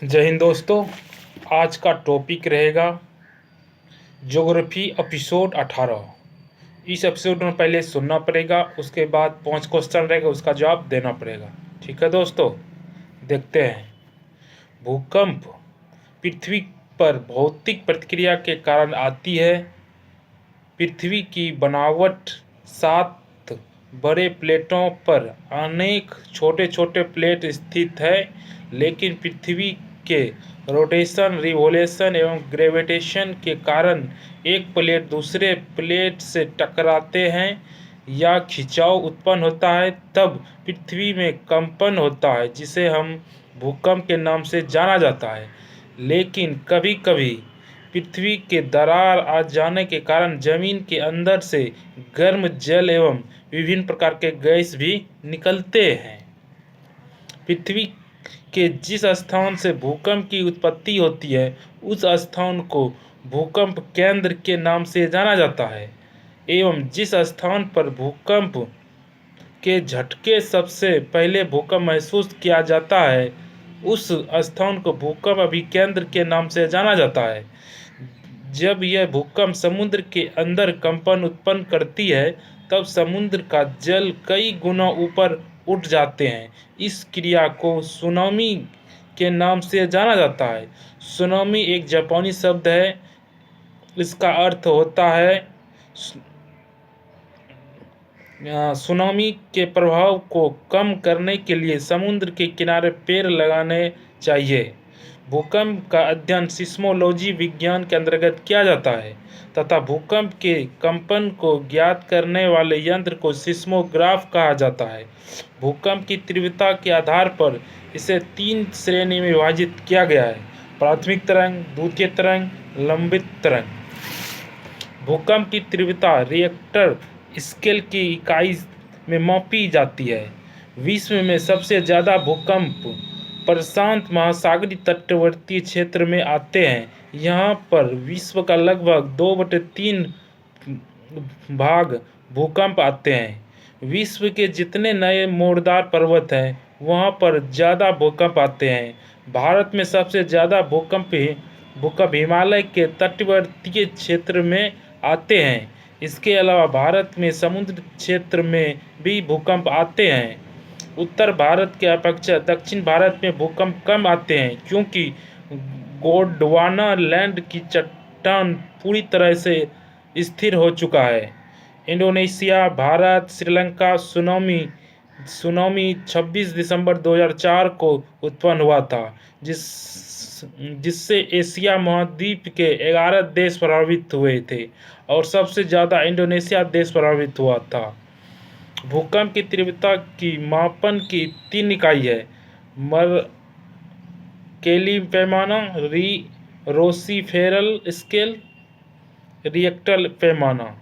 जय हिंद दोस्तों। आज का टॉपिक रहेगा ज्योग्राफी एपिसोड 18। इस एपिसोड में पहले सुनना पड़ेगा, उसके बाद 5 क्वेश्चन रहेगा, उसका जवाब देना पड़ेगा। ठीक है दोस्तों, देखते हैं। भूकंप पृथ्वी पर भौतिक प्रतिक्रिया के कारण आती है। पृथ्वी की बनावट 7 बड़े प्लेटों पर अनेक छोटे छोटे प्लेट स्थित है, लेकिन पृथ्वी के रोटेशन, रिवोल्यूशन एवं ग्रेविटेशन के कारण एक प्लेट दूसरे प्लेट से टकराते हैं या खिंचाव उत्पन्न होता है, तब पृथ्वी में कंपन होता है, जिसे हम भूकंप के नाम से जाना जाता है। लेकिन कभी कभी पृथ्वी के दरार आ जाने के कारण जमीन के अंदर से गर्म जल एवं विभिन्न प्रकार के गैस भी निकलते हैं। पृथ्वी के जिस स्थान से भूकंप की उत्पत्ति होती है, उस स्थान को भूकंप केंद्र के नाम से जाना जाता है, एवं जिस स्थान पर भूकंप के झटके सबसे पहले भूकंप महसूस किया जाता है, उस स्थान को भूकंप अभिकेंद्र के नाम से जाना जाता है। जब यह भूकंप समुद्र के अंदर कंपन उत्पन्न करती है, तब समुद्र का जल कई गुना ऊपर उठ जाते हैं। इस क्रिया को सुनामी के नाम से जाना जाता है। सुनामी एक जापानी शब्द है। इसका अर्थ होता है सुनामी के प्रभाव को कम करने के लिए समुद्र के किनारे पेड़ लगाने चाहिए। भूकंप का अध्ययन सिस्मोलॉजी विज्ञान के अंतर्गत किया जाता है तथा भूकंप के कंपन को ज्ञात करने वाले यंत्र को सिस्मोग्राफ कहा जाता है। भूकंप की तीव्रता के आधार पर इसे 3 श्रेणी में विभाजित किया गया है: प्राथमिक तरंग, द्वितीय तरंग, लंबित तरंग। भूकंप की तीव्रता रिएक्टर स्केल की इकाई में मापी जाती है। विश्व में सबसे ज़्यादा भूकंप प्रशांत महासागरीय तटवर्ती क्षेत्र में आते हैं। यहाँ पर विश्व का लगभग 2/3 भाग भूकंप आते हैं। विश्व के जितने नए मोड़दार पर्वत हैं, वहाँ पर ज़्यादा भूकंप आते हैं। भारत में सबसे ज़्यादा भूकंप हिमालय के तटवर्तीय क्षेत्र में आते हैं। इसके अलावा भारत में समुद्र क्षेत्र में भी भूकंप आते हैं। उत्तर भारत के अपेक्षा दक्षिण भारत में भूकंप कम आते हैं, क्योंकि गोंडवाना लैंड की चट्टान पूरी तरह से स्थिर हो चुका है। इंडोनेशिया, भारत, श्रीलंका सुनामी 26 दिसंबर 2004 को उत्पन्न हुआ था, जिससे एशिया महाद्वीप के 11 देश प्रभावित हुए थे और सबसे ज़्यादा इंडोनेशिया देश प्रभावित हुआ था। भूकंप की तीव्रता की मापन की 3 इकाई है: मर्केली पैमाना, रोसीफेरल स्केल, रिएक्टर पैमाना।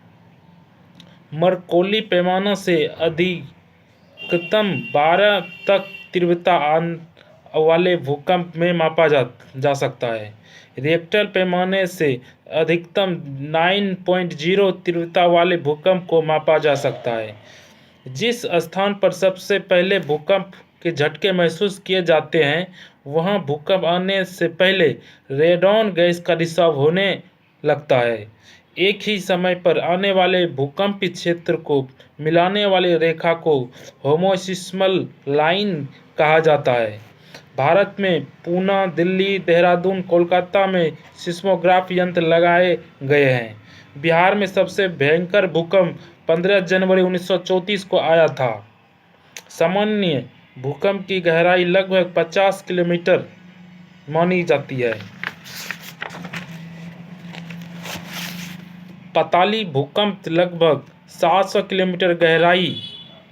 मर्केली पैमाना से अधिकतम 12 तक तीव्रता वाले भूकंप में मापा जा सकता है। रिएक्टर पैमाने से अधिकतम 9.0 तीव्रता वाले भूकंप को मापा जा सकता है। जिस स्थान पर सबसे पहले भूकंप के झटके महसूस किए जाते हैं, वहां भूकंप आने से पहले रेडॉन गैस का रिसाव होने लगता है। एक ही समय पर आने वाले भूकंपीय क्षेत्र को मिलाने वाली रेखा को होमोसिस्मल लाइन कहा जाता है। भारत में पूना, दिल्ली, देहरादून, कोलकाता में सिस्मोग्राफ यंत्र लगाए गए हैं। बिहार में सबसे भयंकर भूकंप 15 जनवरी 1934 को आया था। सामान्य भूकंप की गहराई लगभग 50 किलोमीटर मानी जाती है। पाताली भूकंप लगभग 700 किलोमीटर गहराई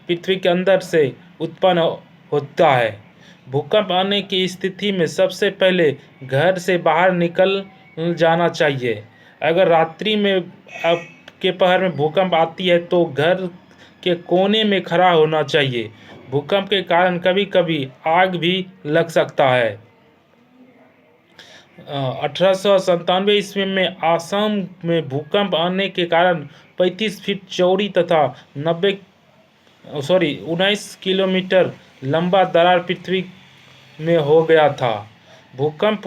पृथ्वी के अंदर से उत्पन्न होता है। भूकंप आने की स्थिति में सबसे पहले घर से बाहर निकल जाना चाहिए। अगर रात्रि में आपके पहर में भूकंप आती है तो घर के कोने में खड़ा होना चाहिए। भूकंप के कारण कभी कभी आग भी लग सकता है। 1897 ईस्वी में आसाम में भूकंप आने के कारण 35 फीट चौड़ी तथा 19 किलोमीटर लंबा दरार पृथ्वी में हो गया था। भूकंप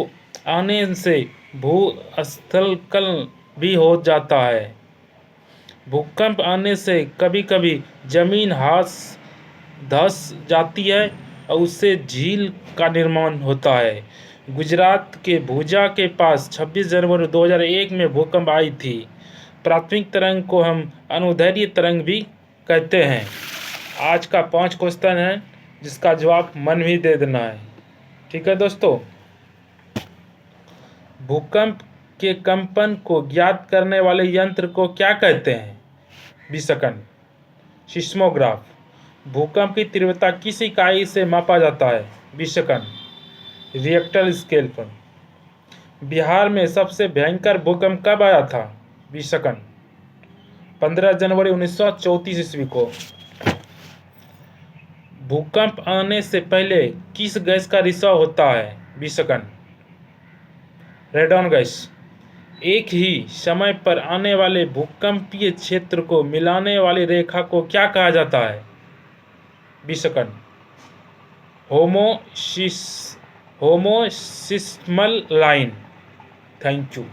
आने से भूस्खलन भी हो जाता है। भूकंप आने से कभी कभी जमीन धंस जाती है और उससे झील का निर्माण होता है। गुजरात के भुजा के पास 26 जनवरी 2001 में भूकंप आई थी। प्राथमिक तरंग को हम अनुदैर्ध्य तरंग भी कहते हैं। आज का 5 क्वेश्चन है जिसका जवाब मन भी दे देना है। ठीक है दोस्तों, भूकंप के कंपन को ज्ञात करने वाले यंत्र को क्या कहते हैं? विसेकंड। सिस्मोग्राफ। भूकंप की तीव्रता किस इकाई से मापा जाता है? विसेकंड। रिएक्टर स्केल पर। बिहार में सबसे भयंकर भूकंप कब आया था? विसेकंड। 15 जनवरी 1934 ईस्वी को। भूकंप आने से पहले किस गैस का रिसाव होता है? विसेकंड। Radon gas. एक ही समय पर आने वाले भूकंपीय क्षेत्र को मिलाने वाली रेखा को क्या कहा जाता है? विसेकंड। होमोसिस्मल लाइन। Thank you.